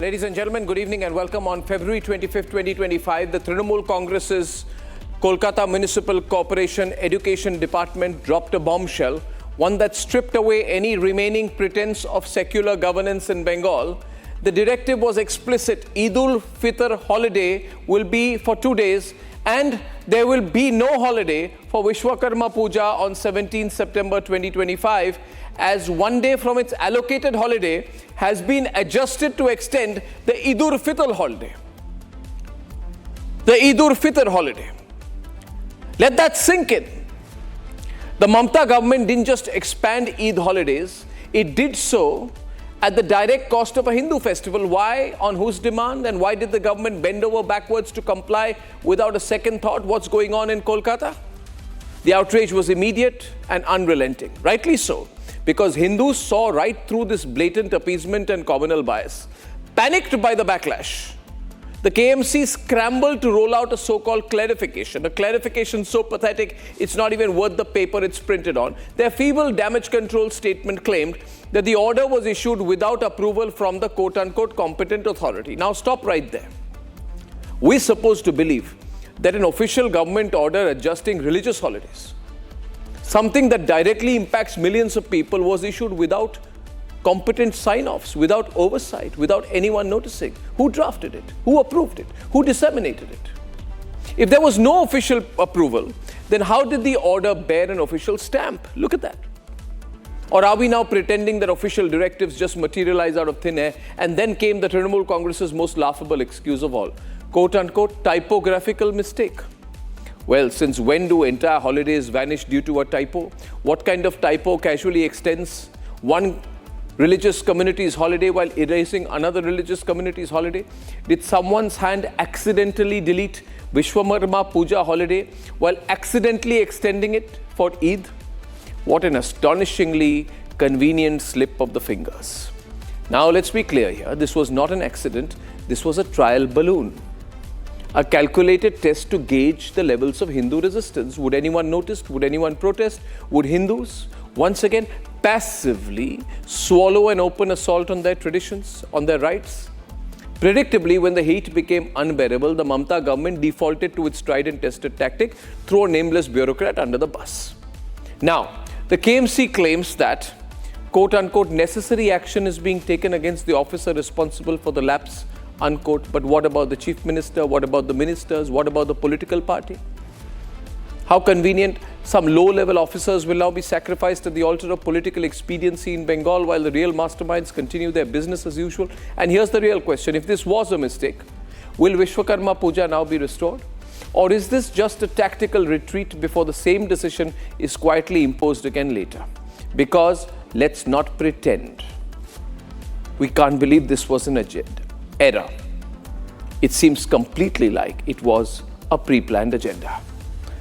Ladies and gentlemen, good evening and welcome. On February 25th, 2025, the Trinamool Congress's Kolkata Municipal Corporation Education Department dropped a bombshell, one that stripped away any remaining pretense of secular governance in Bengal. The directive was explicit. Eid-ul-Fitr holiday will be for 2 days and there will be no holiday for Viswakarma Puja on 17 September 2025, as 1 day from its allocated holiday has been adjusted to extend the Eid-ul-Fitr holiday. The Eid-ul-Fitr holiday. Let that sink in. The Mamata government didn't just expand Eid holidays, it did so at the direct cost of a Hindu festival. Why? On whose demand? And why did the government bend over backwards to comply without a second thought? What's going on in Kolkata? The outrage was immediate and unrelenting. Rightly so, because Hindus saw right through this blatant appeasement and communal bias. Panicked by the backlash, the KMC scrambled to roll out a so-called clarification, a clarification so pathetic it's not even worth the paper it's printed on. Their feeble damage control statement claimed that the order was issued without approval from the quote-unquote competent authority. Now stop right there. We're supposed to believe that an official government order adjusting religious holidays, something that directly impacts millions of people, was issued without competent sign-offs, without oversight, without anyone noticing. Who drafted it? Who approved it? Who disseminated it? If there was no official approval, then how did the order bear an official stamp? Look at that. Or are we now pretending that official directives just materialize out of thin air? And then came the Trinamool Congress's most laughable excuse of all, quote-unquote typographical mistake. Well, since when do entire holidays vanish due to a typo? What kind of typo casually extends one religious community's holiday while erasing another religious community's holiday? Did someone's hand accidentally delete Viswakarma Puja holiday while accidentally extending it for Eid? What an astonishingly convenient slip of the fingers. Now let's be clear here. This was not an accident. This was a trial balloon. A calculated test to gauge the levels of Hindu resistance. Would anyone notice? Would anyone protest? Would Hindus once again passively swallow an open assault on their traditions, on their rights? Predictably, when the heat became unbearable, the Mamata government defaulted to its tried and tested tactic: throw a nameless bureaucrat under the bus. Now, the KMC claims that quote-unquote necessary action is being taken against the officer responsible for the lapse, unquote. But what about the chief minister? What about the ministers? What about the political party? How convenient, some low-level officers will now be sacrificed at the altar of political expediency in Bengal while the real masterminds continue their business as usual. And here's the real question. If this was a mistake, will Viswakarma Puja now be restored? Or is this just a tactical retreat before the same decision is quietly imposed again later? Because let's not pretend. We can't believe this was an error. It seems completely like it was a pre-planned agenda.